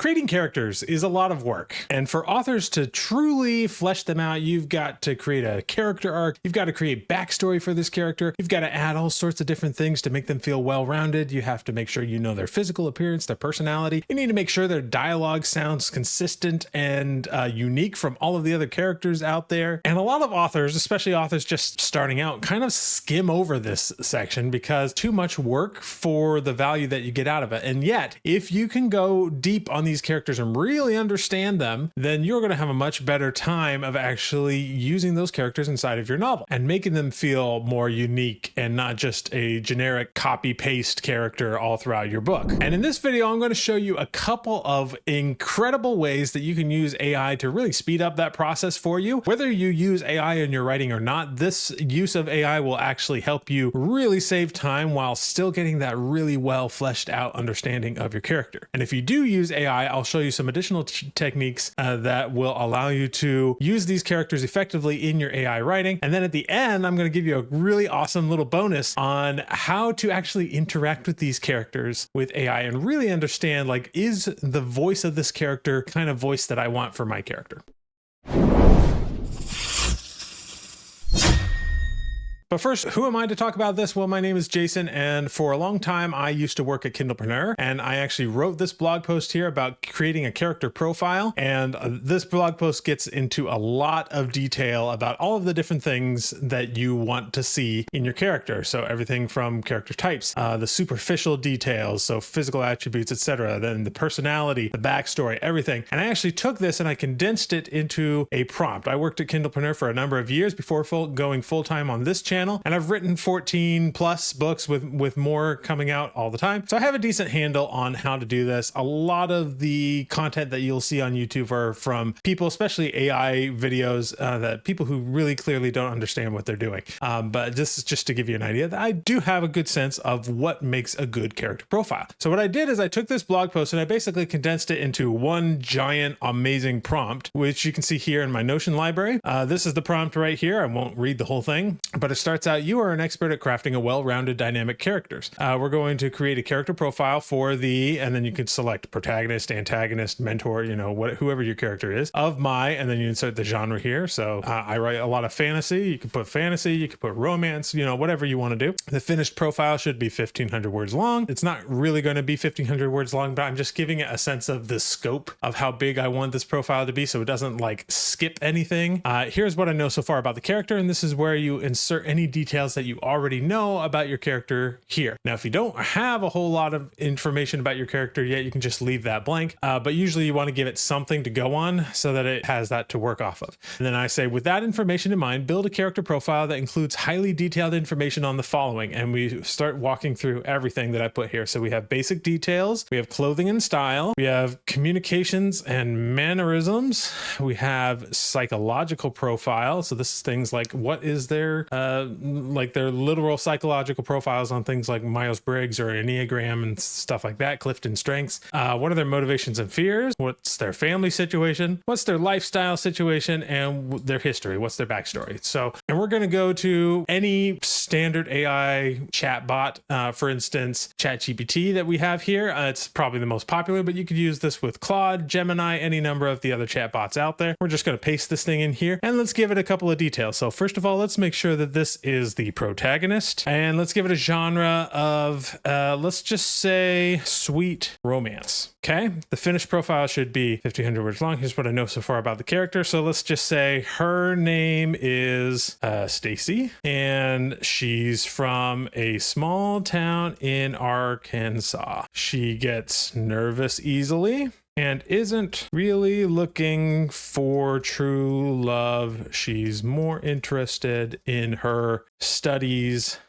Creating characters is a lot of work, and for authors to truly flesh them out, you've got to create a character arc, you've got to create backstory for this character, you've got to add all sorts of different things to make them feel well-rounded. You have to make sure you know their physical appearance, their personality. You need to make sure their dialogue sounds consistent and unique from all of the other characters out there. And a lot of authors, especially authors just starting out, kind of skim over this section because too much work for the value that you get out of it. And yet, if you can go deep on these characters and really understand them, then you're going to have a much better time of actually using those characters inside of your novel and making them feel more unique and not just a generic copy-paste character all throughout your book. And in this video, I'm going to show you a couple of incredible ways that you can use AI to really speed up that process for you. Whether you use AI in your writing or not, this use of AI will actually help you really save time while still getting that really well fleshed out understanding of your character. And if you do use AI, I'll show you some additional techniques that will allow you to use these characters effectively in your AI writing. And then at the end, I'm going to give you a really awesome little bonus on how to actually interact with these characters with AI and really understand, like, is the voice of this character kind of voice that I want for my character? But first, who am I to talk about this? Well, my name is Jason, and for a long time, I used to work at Kindlepreneur, and I actually wrote this blog post here about creating a character profile. And this blog post gets into a lot of detail about all of the different things that you want to see in your character. So everything from character types, the superficial details, so physical attributes, etc., then the personality, the backstory, everything. And I actually took this and I condensed it into a prompt. I worked at Kindlepreneur for a number of years before going full-time on this channel. And I've written 14 plus books with more coming out all the time. So I have a decent handle on how to do this. A lot of the content that you'll see on YouTube are from people, especially AI videos, that people who really clearly don't understand what they're doing. But this is just to give you an idea that I do have a good sense of what makes a good character profile. So what I did is I took this blog post and I basically condensed it into one giant amazing prompt, which you can see here in my Notion library. This is the prompt right here. I won't read the whole thing, but it starts out: you are an expert at crafting a well-rounded dynamic characters. We're going to create a character profile for and then you can select protagonist, antagonist, mentor, you know, whoever your character is, of my, and then you insert the genre here. So I write a lot of fantasy. You can put fantasy, you can put romance, you know, whatever you want to do. The finished profile should be 1,500 words long. It's not really going to be 1,500 words long, but I'm just giving it a sense of the scope of how big I want this profile to be, so it doesn't like skip anything. Here's what I know so far about the character, and this is where you insert any details that you already know about your character here. Now, if you don't have a whole lot of information about your character yet, you can just leave that blank. But usually you want to give it something to go on so that it has that to work off of. And then I say, with that information in mind, build a character profile that includes highly detailed information on the following. And we start walking through everything that I put here. So we have basic details, we have clothing and style, we have communications and mannerisms, we have psychological profile. So this is things like, what is their their literal psychological profiles on things like Myers-Briggs or Enneagram and stuff like that, Clifton Strengths. What are their motivations and fears? What's their family situation? What's their lifestyle situation? And their history? What's their backstory? So, and we're going to go to any standard AI chatbot, for instance, ChatGPT that we have here. It's probably the most popular, but you could use this with Claude, Gemini, any number of the other chatbots out there. We're just going to paste this thing in here and let's give it a couple of details. So first of all, let's make sure that this is the protagonist, and let's give it a genre of let's just say sweet romance. Okay, the finished profile should be 1,500 words long. Here's what I know so far about the character. So let's just say her name is Stacy, and she's from a small town in Arkansas. She gets nervous easily and isn't really looking for true love. She's more interested in her studies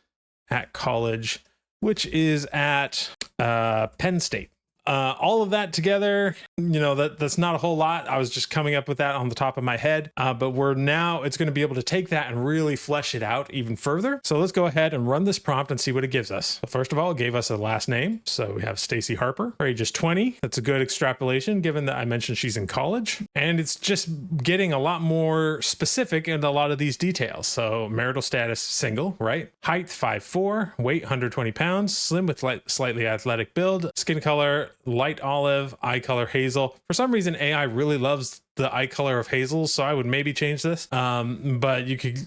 at college, which is at Penn State. All of that together, you know, that's not a whole lot. I was just coming up with that on the top of my head, but it's going to be able to take that and really flesh it out even further. So let's go ahead and run this prompt and see what it gives us. So first of all, it gave us a last name. So we have Stacy Harper. Her age is 20. That's a good extrapolation given that I mentioned she's in college, and it's just getting a lot more specific in a lot of these details. So marital status, single, right? Height, 5'4", weight, 120 pounds, slim with slightly athletic build, skin color, light olive, eye color, hazel, Hazel. For some reason, AI really loves the eye color of Hazel, so I would maybe change this. But you could,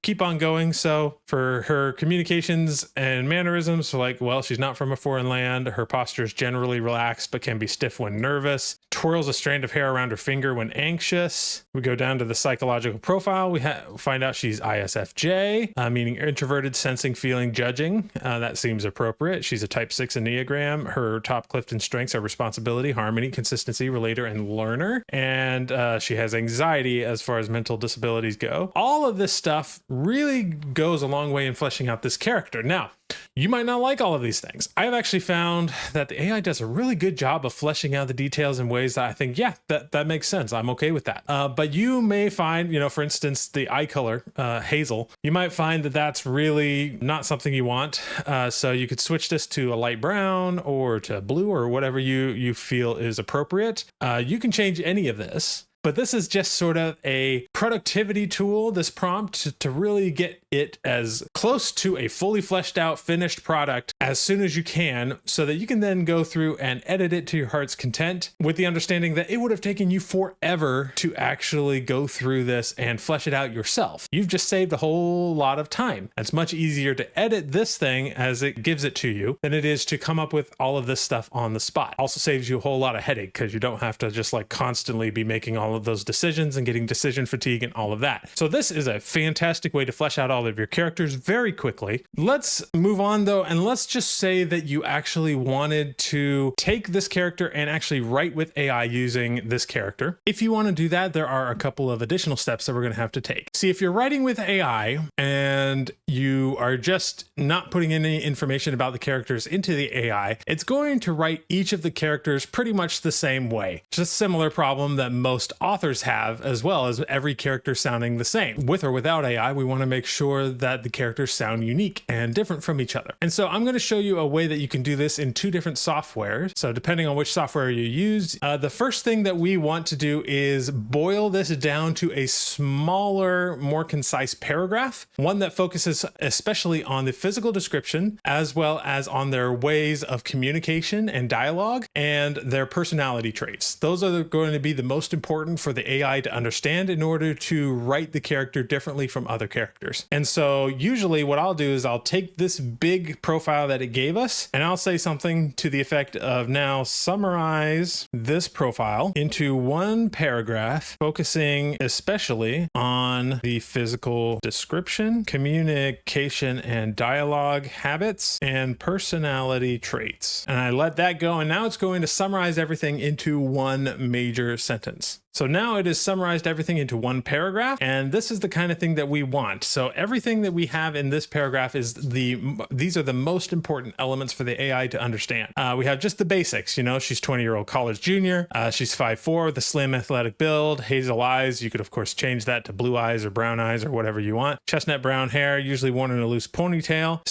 keep on going. So for her communications and mannerisms, so like, well, she's not from a foreign land. Her posture is generally relaxed, but can be stiff when nervous. Twirls a strand of hair around her finger when anxious. We go down to the psychological profile. We find out she's ISFJ, meaning introverted, sensing, feeling, judging. That seems appropriate. She's a type 6 Enneagram. Her top Clifton strengths are responsibility, harmony, consistency, relator, and learner. And she has anxiety as far as mental disabilities go. All of this stuff really goes a long way in fleshing out this character. Now, you might not like all of these things. I've actually found that the AI does a really good job of fleshing out the details in ways that I think, yeah, that makes sense. I'm okay with that. But you may find, for instance, the eye color, Hazel, you might find that that's really not something you want. So you could switch this to a light brown or to blue or whatever you feel is appropriate. You can change any of this. But this is just sort of a productivity tool, this prompt, to really get it as close to a fully fleshed out, finished product as soon as you can, so that you can then go through and edit it to your heart's content, with the understanding that it would have taken you forever to actually go through this and flesh it out yourself. You've just saved a whole lot of time. It's much easier to edit this thing as it gives it to you than it is to come up with all of this stuff on the spot. Also saves you a whole lot of headache, because you don't have to just like constantly be making all of those decisions and getting decision fatigue and all of that. So this is a fantastic way to flesh out all of your characters very quickly. Let's move on though, and let's just say that you actually wanted to take this character and actually write with AI using this character. If you want to do that, there are a couple of additional steps that we're going to have to take. See, if you're writing with AI and you are just not putting any information about the characters into the AI, it's going to write each of the characters pretty much the same way. Just a similar problem that most authors have, as well as every character sounding the same. With or without AI, we want to make sure that the characters sound unique and different from each other. And so I'm going to show you a way that you can do this in 2 different softwares. So depending on which software you use, the first thing that we want to do is boil this down to a smaller, more concise paragraph, one that focuses especially on the physical description, as well as on their ways of communication and dialogue and their personality traits. Those are going to be the most important for the AI to understand in order to write the character differently from other characters. And so usually what I'll do is I'll take this big profile that it gave us, and I'll say something to the effect of, now summarize this profile into 1 paragraph, focusing especially on the physical description, communication and dialogue habits, and personality traits. And I let that go, and now it's going to summarize everything into 1 major sentence. So now it has summarized everything into 1 paragraph, and this is the kind of thing that we want. So everything that we have in this paragraph is these are the most important elements for the AI to understand. We have just the basics, she's 20-year-old college junior. She's 5'4", with a slim athletic build, hazel eyes. You could of course change that to blue eyes or brown eyes or whatever you want. Chestnut brown hair, usually worn in a loose ponytail.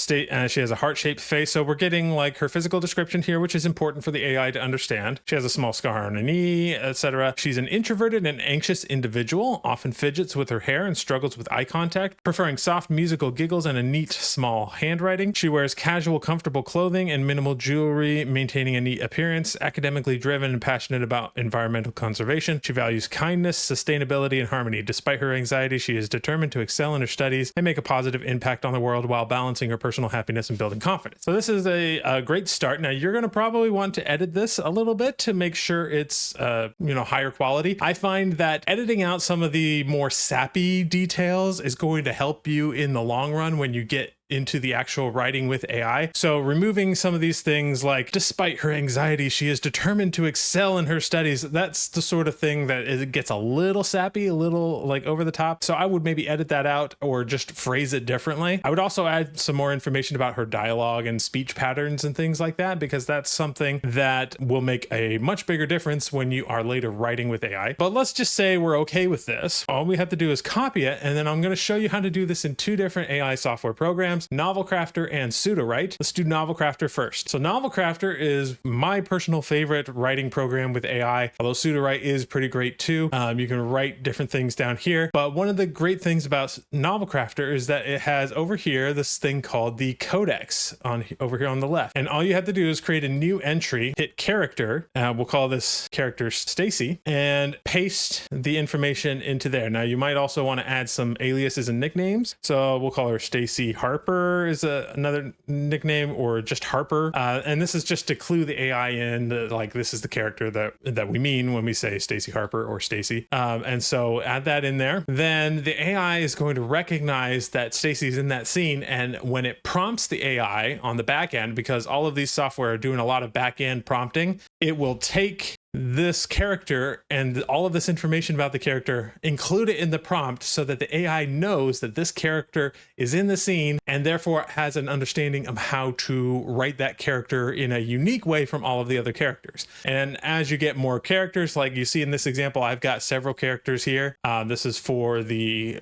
She has a heart-shaped face. So we're getting like her physical description here, which is important for the AI to understand. She has a small scar on her knee, etc. She's an introverted and anxious individual, often fidgets with her hair and struggles with eye contact, preferring soft musical giggles and a neat, small handwriting. She wears casual, comfortable clothing and minimal jewelry, maintaining a neat appearance, academically driven and passionate about environmental conservation. She values kindness, sustainability, and harmony. Despite her anxiety, she is determined to excel in her studies and make a positive impact on the world while balancing her personal happiness and building confidence. So this is a great start. Now you're going to probably want to edit this a little bit to make sure it's higher quality. I find that editing out some of the more sappy details is going to help you in the long run when you get into the actual writing with AI. So removing some of these things like, despite her anxiety, she is determined to excel in her studies. That's the sort of thing that it gets a little sappy, a little like over the top. So I would maybe edit that out or just phrase it differently. I would also add some more information about her dialogue and speech patterns and things like that, because that's something that will make a much bigger difference when you are later writing with AI. But let's just say we're okay with this. All we have to do is copy it, and then I'm going to show you how to do this in 2 different AI software programs. programs, Novel Crafter and Pseudowrite. Let's do Novel Crafter first. So Novel Crafter is my personal favorite writing program with AI, although Pseudowrite is pretty great too. You can write different things down here, but one of the great things about Novel Crafter is that it has over here this thing called the Codex over here on the left. And all you have to do is create a new entry, hit character, we'll call this character Stacy, and paste the information into there. Now you might also want to add some aliases and nicknames. So we'll call her Stacy Harper is another nickname, or just Harper. And this is just to clue the AI in, like this is the character that we mean when we say Stacy Harper or Stacy. And so add that in there. Then the AI is going to recognize that Stacy's in that scene. And when it prompts the AI on the back end, because all of these software are doing a lot of back end prompting, it will take this character and all of this information about the character, include it in the prompt so that the AI knows that this character is in the scene and therefore has an understanding of how to write that character in a unique way from all of the other characters. And as you get more characters, like you see in this example, I've got several characters here. This is for the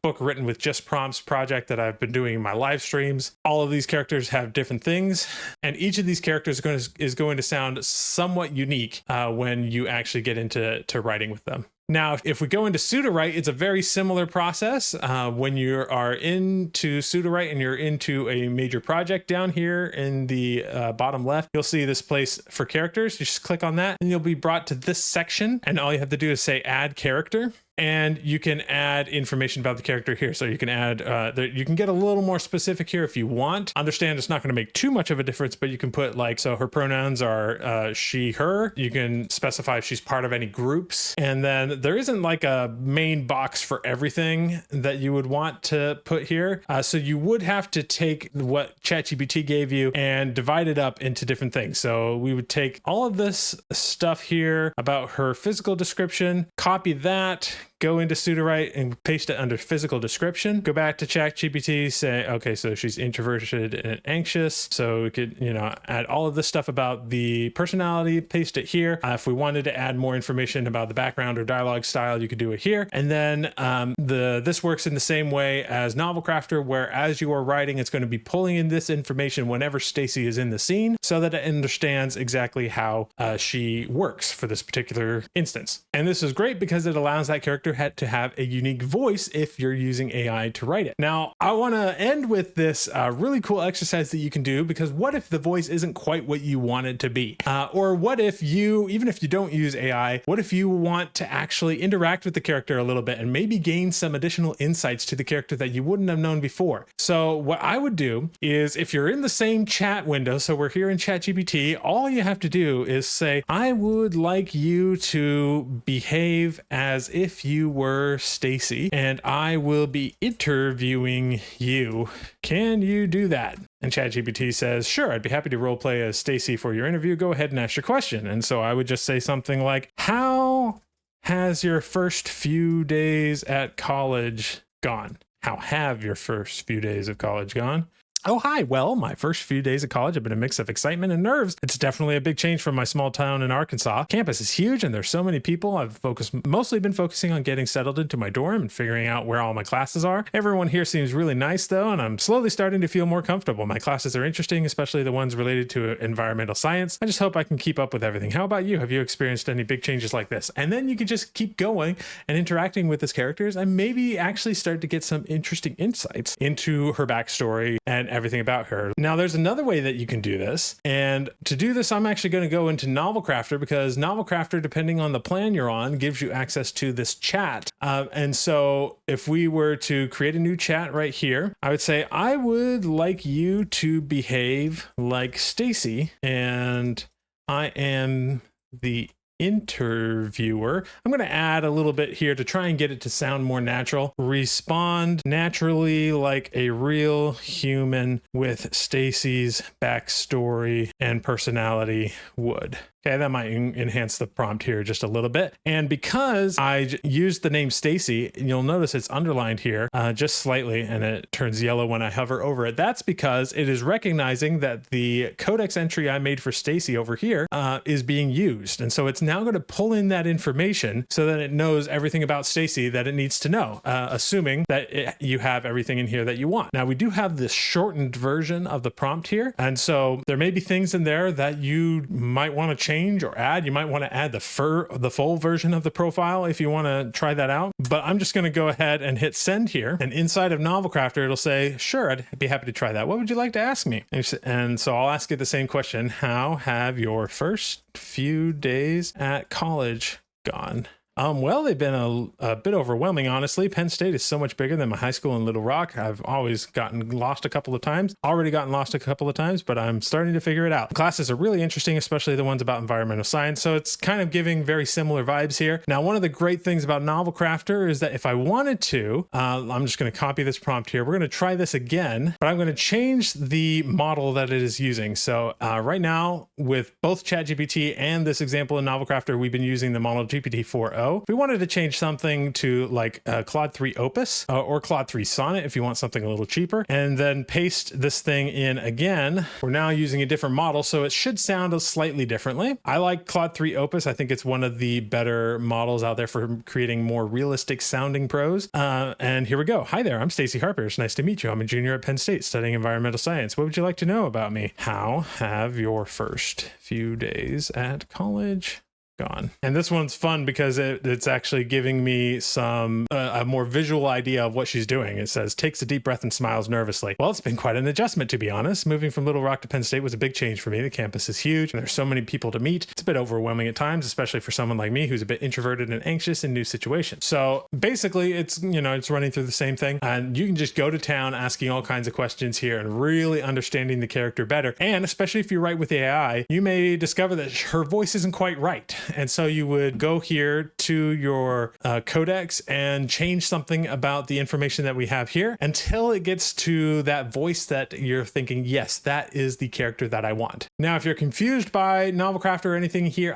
book written with just prompts project that I've been doing in my live streams. All of these characters have different things, and each of these characters is going to sound somewhat unique when you actually get into writing with them. Now, if we go into Pseudowrite, it's a very similar process. When you are into Pseudowrite and you're into a major project down here in the bottom left, you'll see this place for characters. You just click on that and you'll be brought to this section. And all you have to do is say add character. And you can add information about the character here. So you can add, you can get a little more specific here if you want. Understand it's not going to make too much of a difference, but you can put like, so her pronouns are she, her. You can specify if she's part of any groups. And then there isn't like a main box for everything that you would want to put here. So you would have to take what ChatGPT gave you and divide it up into different things. So we would take all of this stuff here about her physical description, copy that, go into Pseudowrite and paste it under physical description. Go back to ChatGPT, say, okay, so she's introverted and anxious. So we could, add all of this stuff about the personality, paste it here. If we wanted to add more information about the background or dialogue style, you could do it here. And then this works in the same way as Novel Crafter, where as you are writing, it's going to be pulling in this information whenever Stacy is in the scene so that it understands exactly how she works for this particular instance. And this is great because it allows that character to have a unique voice if you're using AI to write it. Now, I want to end with this really cool exercise that you can do, because what if the voice isn't quite what you want it to be? Or what if even if you don't use AI, what if you want to actually interact with the character a little bit and maybe gain some additional insights to the character that you wouldn't have known before? So what I would do is, if you're in the same chat window, so we're here in ChatGPT, all you have to do is say, I would like you to behave as if you were Stacy, and I will be interviewing you. Can you do that? And ChatGPT says, sure, I'd be happy to roleplay as Stacy for your interview. Go ahead and ask your question. And so I would just say something like, how has your first few days at college gone? How have your first few days of college gone? Oh, hi. Well, my first few days of college have been a mix of excitement and nerves. It's definitely a big change from my small town in Arkansas. Campus is huge and there's so many people. I've mostly been focusing on getting settled into my dorm and figuring out where all my classes are. Everyone here seems really nice though, and I'm slowly starting to feel more comfortable. My classes are interesting, especially the ones related to environmental science. I just hope I can keep up with everything. How about you? Have you experienced any big changes like this? And then you can just keep going and interacting with these characters and maybe actually start to get some interesting insights into her backstory and everything about her. Now, there's another way that you can do this. And to do this, I'm actually going to go into Novel Crafter, because Novel Crafter, depending on the plan you're on, gives you access to this chat. And so if we were to create a new chat right here, I would say, I would like you to behave like Stacy, and I am the interviewer. I'm going to add a little bit here to try and get it to sound more natural. Respond naturally like a real human with Stacy's backstory and personality would. Okay, that might enhance the prompt here just a little bit. And because I used the name Stacy, you'll notice it's underlined here just slightly, and it turns yellow when I hover over it. That's because it is recognizing that the Codex entry I made for Stacy over here is being used. And so it's now going to pull in that information so that it knows everything about Stacy that it needs to know, assuming that you have everything in here that you want. Now, we do have this shortened version of the prompt here. And so there may be things in there that you might want to change or add. You might want to add the full version of the profile if you want to try that out. But I'm just going to go ahead and hit send here. And inside of Novel Crafter, it'll say, sure, I'd be happy to try that. What would you like to ask me? And so I'll ask it the same question. How have your first few days at college gone? Well, they've been a bit overwhelming, honestly. Penn State is so much bigger than my high school in Little Rock. I've always gotten lost a couple of times, but I'm starting to figure it out. Classes are really interesting, especially the ones about environmental science. So it's kind of giving very similar vibes here. Now, one of the great things about Novel Crafter is that if I wanted to, I'm just going to copy this prompt here. We're going to try this again, but I'm going to change the model that it is using. So right now, with both ChatGPT and this example in Novel Crafter, we've been using the model GPT-4o. If we wanted to change something to like Claude 3 Opus or Claude 3 Sonnet, if you want something a little cheaper, and then paste this thing in again, we're now using a different model, so it should sound slightly differently. I like Claude 3 Opus. I think it's one of the better models out there for creating more realistic sounding prose. And here we go. Hi there, I'm Stacy Harper. It's nice to meet you. I'm a junior at Penn State studying environmental science. What would you like to know about me? How have your first few days at college gone? And this one's fun because it's actually giving me some a more visual idea of what she's doing. It says, takes a deep breath and smiles nervously. Well, it's been quite an adjustment, to be honest. Moving from Little Rock to Penn State was a big change for me. The campus is huge and there's so many people to meet. It's a bit overwhelming at times, especially for someone like me who's a bit introverted and anxious in new situations. So basically it's running through the same thing, and you can just go to town asking all kinds of questions here and really understanding the character better. And especially if you write with AI, you may discover that her voice isn't quite right. And so you would go here to your Codex and change something about the information that we have here until it gets to that voice that you're thinking, yes, that is the character that I want. Now, if you're confused by Novel Crafter or anything here,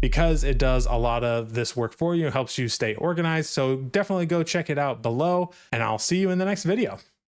because it does a lot of this work for you, helps you stay organized. So definitely go check it out below, and I'll see you in the next video.